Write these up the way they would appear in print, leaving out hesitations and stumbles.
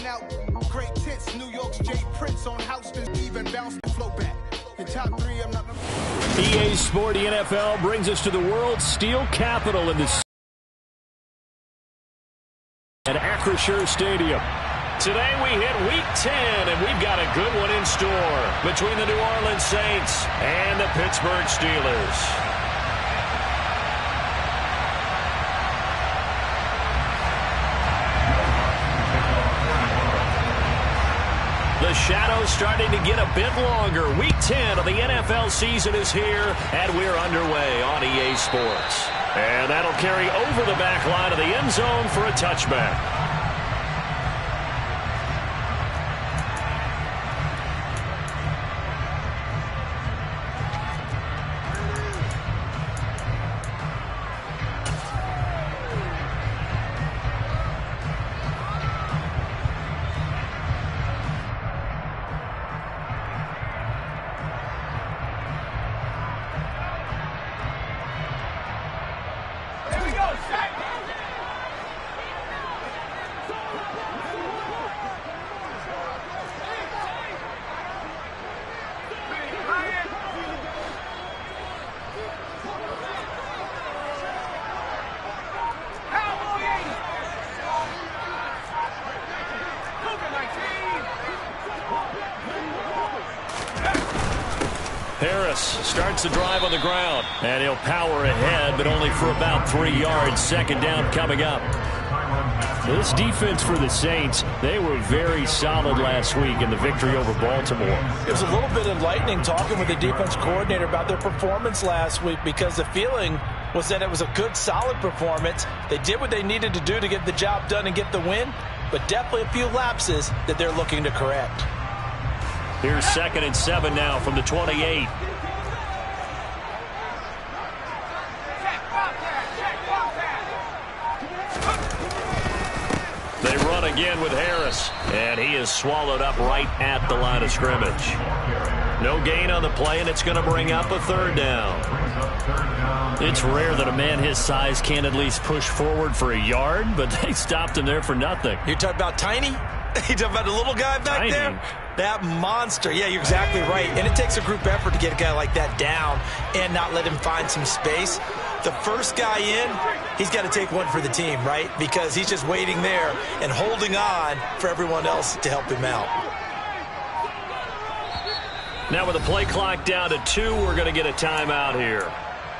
Giving out great tits. New York's J. Prince on house to even bounce the flow back. The top three, I'm not. EA Sporty NFL brings us to the world's steel capital in the at Acrisure Stadium. Today we hit Week 10, and we've got a good one in store between the New Orleans Saints and the Pittsburgh Steelers. The shadow's starting to get a bit longer. Week 10 of the NFL season is here, and we're underway on EA Sports. And that'll carry over the back line of the end zone for a touchback. Starts the drive on the ground, and he'll power ahead, but only for about 3 yards. Second down coming up. This defense for the Saints, they were very solid last week in the victory over Baltimore. It was a little bit enlightening talking with the defense coordinator about their performance last week, because the feeling was that it was a good, solid performance. They did what they needed to do to get the job done and get the win, but definitely a few lapses that they're looking to correct. Here's 2nd and 7 now from the 28. They run again with Harris, and he is swallowed up right at the line of scrimmage. No gain on the play, and it's going to bring up a 3rd down. It's rare that a man his size can't at least push forward for a yard, but they stopped him there for nothing. You're talking about Tiny? You're talking about the little guy back there? That monster. Yeah, you're exactly right. And it takes a group effort to get a guy like that down and not let him find some space. The first guy in, he's got to take one for the team, right? Because he's just waiting there and holding on for everyone else to help him out. Now with the play clock down to 2, we're going to get a timeout here.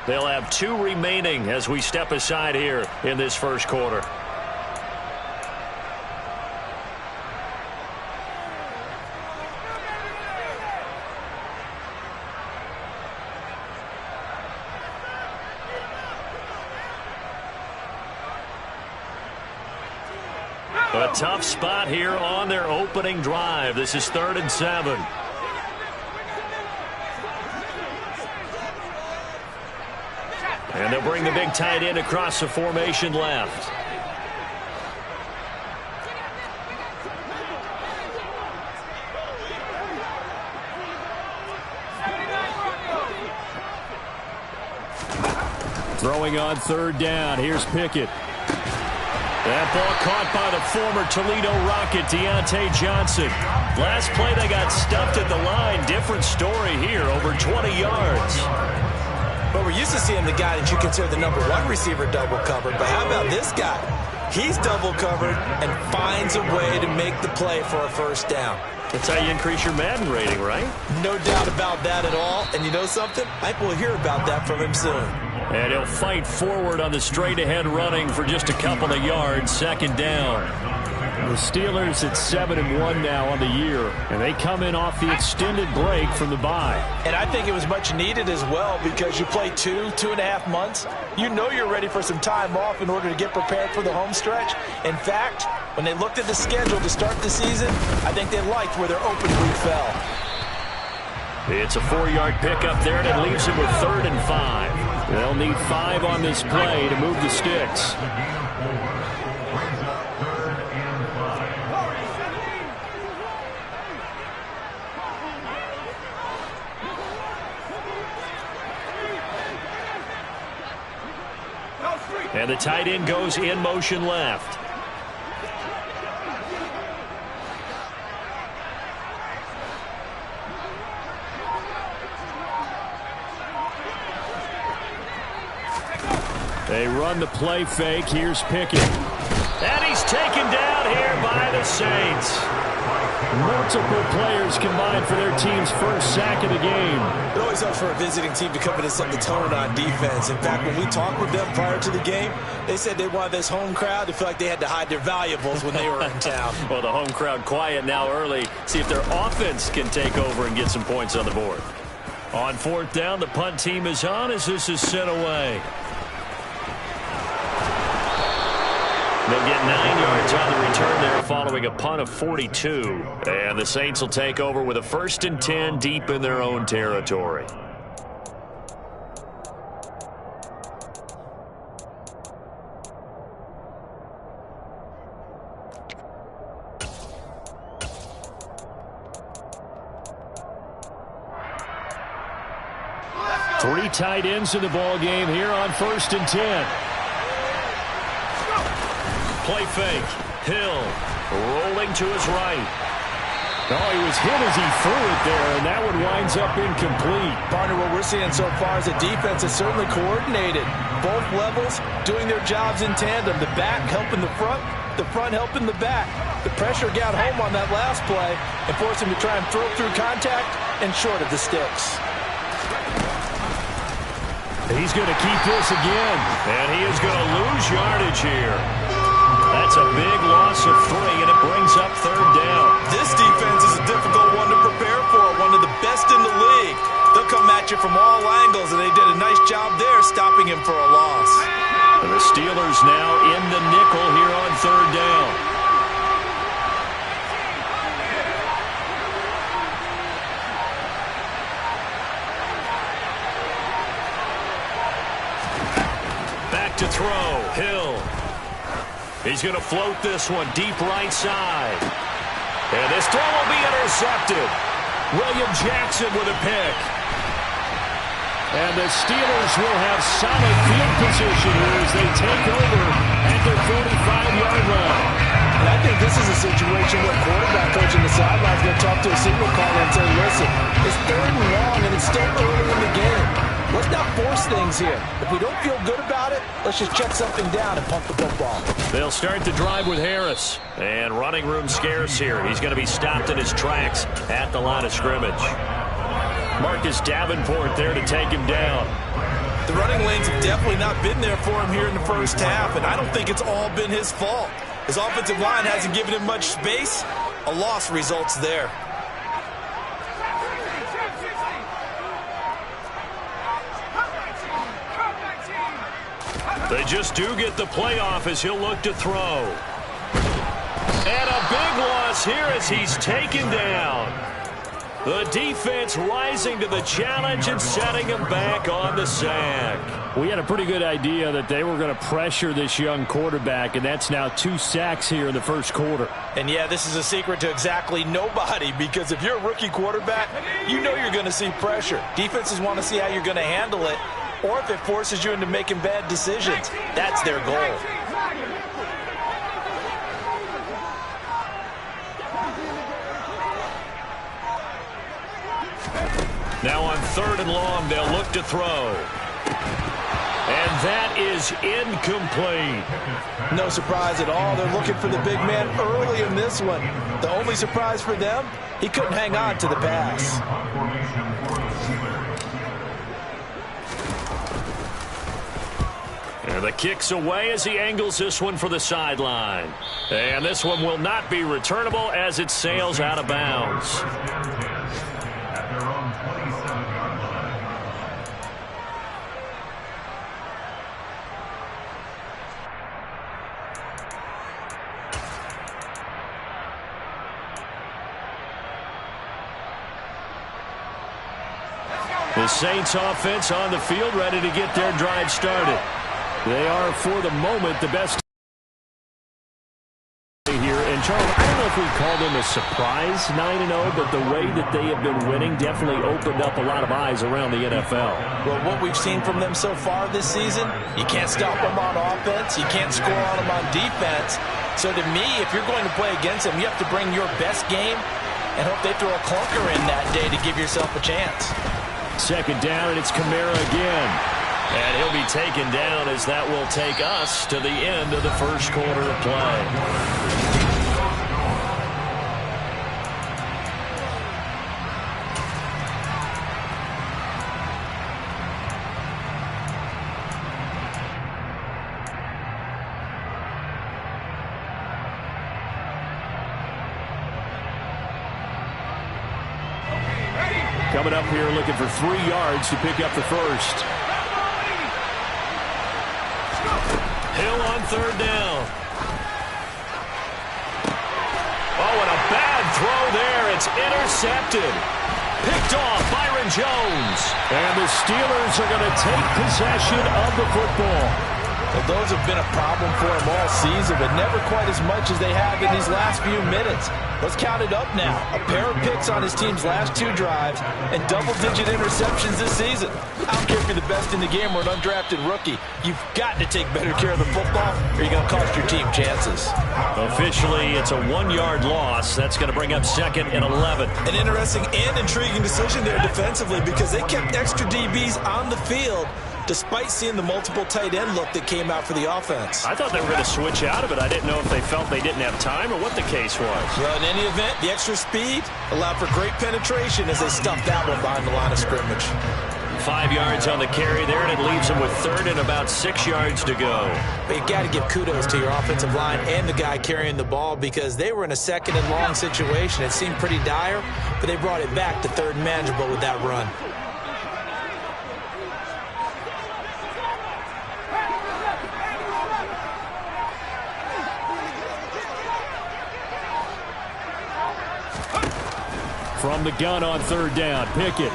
They'll have 2 remaining as we step aside here in this first quarter. A tough spot here on their opening drive. This is 3rd and 7. And they'll bring the big tight end across the formation left. Throwing on 3rd down. Here's Pickett. That ball caught by the former Toledo Rocket, Deontay Johnson. Last play, they got stuffed at the line. Different story here, over 20 yards. But we're used to seeing the guy that you consider the #1 receiver double covered. But how about this guy? He's double covered and finds a way to make the play for a 1st down. That's how you increase your Madden rating, right? No doubt about that at all. And you know something? I think we'll hear about that from him soon. And he'll fight forward on the straight-ahead running for just a couple of yards. 2nd down. The Steelers at 7-1 now on the year, and they come in off the extended break from the bye. And I think it was much needed as well, because you play 2.5 months. You know you're ready for some time off in order to get prepared for the home stretch. In fact, when they looked at the schedule to start the season, I think they liked where their open week fell. It's a 4-yard pickup there, and it leaves them with 3rd and 5. They'll need 5 on this play to move the sticks. And the tight end goes in motion left. They run the play fake. Here's Pickett. And he's taken down here by the Saints. Multiple players combined for their team's first sack of the game. It always helps for a visiting team to come in and set the tone on defense. In fact, when we talked with them prior to the game, they said they wanted this home crowd to feel like they had to hide their valuables when they were in town. Well, the home crowd quiet now early. See if their offense can take over and get some points on the board. On 4th down, the punt team is on as this is sent away. They'll get 9 yards on the return there following a punt of 42. And the Saints will take over with a 1st and 10 deep in their own territory. Three tight ends in the ball game here on 1st and 10. Play fake. Hill rolling to his right. Oh, he was hit as he threw it there, and that one winds up incomplete. Partner, what we're seeing so far is the defense is certainly coordinated. Both levels doing their jobs in tandem. The back helping the front helping the back. The pressure got home on that last play and forced him to try and throw through contact and short of the sticks. He's going to keep this again, and he is going to lose yardage here. That's a big loss of 3, and it brings up 3rd down. This defense is a difficult one to prepare for, one of the best in the league. They'll come at you from all angles, and they did a nice job there stopping him for a loss. And the Steelers now in the nickel here on 3rd down. Back to throw. Hill. He's going to float this one deep right side. And this throw will be intercepted. William Jackson with a pick. And the Steelers will have solid field position here as they take over at their 45-yard line. And I think this is a situation where quarterback coach in the sideline is going to talk to a signal caller and say, listen, it's 3rd and long and it's still early in the game. Let's not force things here. If we don't feel good about it, let's just check something down and pump the football. They'll start the drive with Harris. And running room scarce here. He's going to be stopped in his tracks at the line of scrimmage. Marcus Davenport there to take him down. The running lanes have definitely not been there for him here in the first half, and I don't think it's all been his fault. His offensive line hasn't given him much space. A loss results there. They just do get the playoff as he'll look to throw. And a big loss here as he's taken down. The defense rising to the challenge and setting him back on the sack. We had a pretty good idea that they were going to pressure this young quarterback, and that's now 2 sacks here in the first quarter. And yeah, this is a secret to exactly nobody, because if you're a rookie quarterback, you know you're going to see pressure. Defenses want to see how you're going to handle it, or if it forces you into making bad decisions. That's their goal. Now on 3rd and long, they'll look to throw. And that is incomplete. No surprise at all. They're looking for the big man early in this one. The only surprise for them, he couldn't hang on to the pass. And the kick's away as he angles this one for the sideline. And this one will not be returnable as it sails out of bounds. The Saints offense on the field ready to get their drive started. They are, for the moment, the best here. And, Charles, I don't know if we call them a surprise 9-0, but the way that they have been winning definitely opened up a lot of eyes around the NFL. Well, what we've seen from them so far this season, you can't stop them on offense. You can't score on them on defense. So, to me, if you're going to play against them, you have to bring your best game and hope they throw a clunker in that day to give yourself a chance. 2nd down, and it's Kamara again. And he'll be taken down as that will take us to the end of the first quarter of play. Coming up here looking for 3 yards to pick up the first. Hill on third down. Oh, and a bad throw there. It's intercepted. Picked off Byron Jones. And the Steelers are going to take possession of the football. Well, those have been a problem for them all season, but never quite as much as they have in these last few minutes. Let's count it up now. A pair of picks on his team's last 2 drives and double-digit interceptions this season. I don't care if you're the best in the game or an undrafted rookie. You've got to take better care of the football or you're going to cost your team chances. Officially, it's a 1-yard loss. That's going to bring up 2nd and 11. An interesting and intriguing decision there defensively because they kept extra DBs on the field despite seeing the multiple tight end look that came out for the offense. I thought they were going to switch out of it. I didn't know if they felt they didn't have time or what the case was. Well, in any event, the extra speed allowed for great penetration as they stuffed that one behind the line of scrimmage. 5 yards on the carry there, and it leaves them with 3rd and about 6 yards to go. But you got to give kudos to your offensive line and the guy carrying the ball because they were in a 2nd and long situation. It seemed pretty dire, but they brought it back to 3rd and manageable with that run. From the gun on 3rd down, Pickett.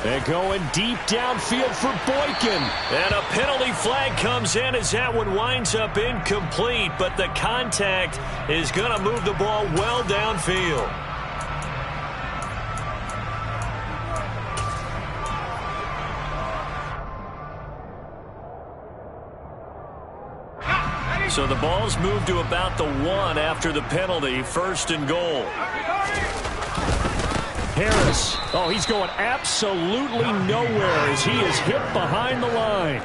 And going deep downfield for Boykin. And a penalty flag comes in as that one winds up incomplete, but the contact is going to move the ball well downfield. So the ball's moved to about the 1 after the penalty, 1st and goal. Harris, oh, he's going absolutely nowhere as he is hit behind the line.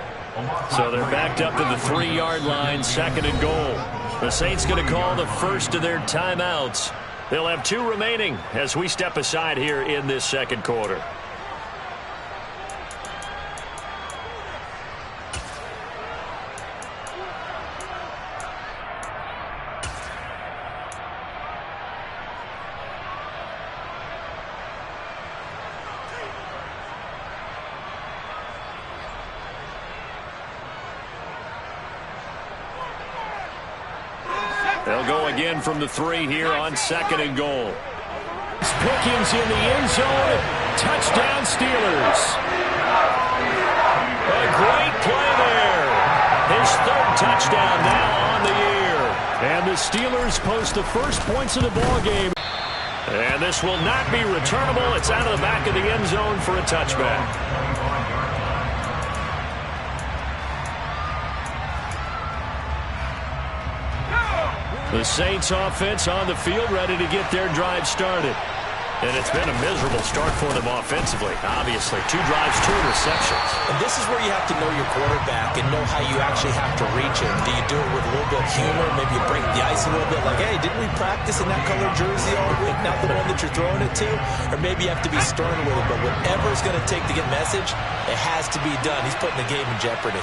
So they're backed up to the 3-yard line, 2nd and goal. The Saints going to call the first of their timeouts. They'll have 2 remaining as we step aside here in this 2nd quarter. They'll go again from the 3 here on 2nd and goal. Pickens in the end zone. Touchdown, Steelers. A great play there. His 3rd touchdown now on the year. And the Steelers post the first points of the ball game. And this will not be returnable. It's out of the back of the end zone for a touchback. The Saints offense on the field ready to get their drive started. And it's been a miserable start for them offensively. Obviously, 2 drives, 2 interceptions. And this is where you have to know your quarterback and know how you actually have to reach him. Do you do it with a little bit of humor? Maybe you break the ice a little bit like, hey, didn't we practice in that color jersey all week? Not the one that you're throwing it to? Or maybe you have to be stern with it. But whatever it's going to take to get message, it has to be done. He's putting the game in jeopardy.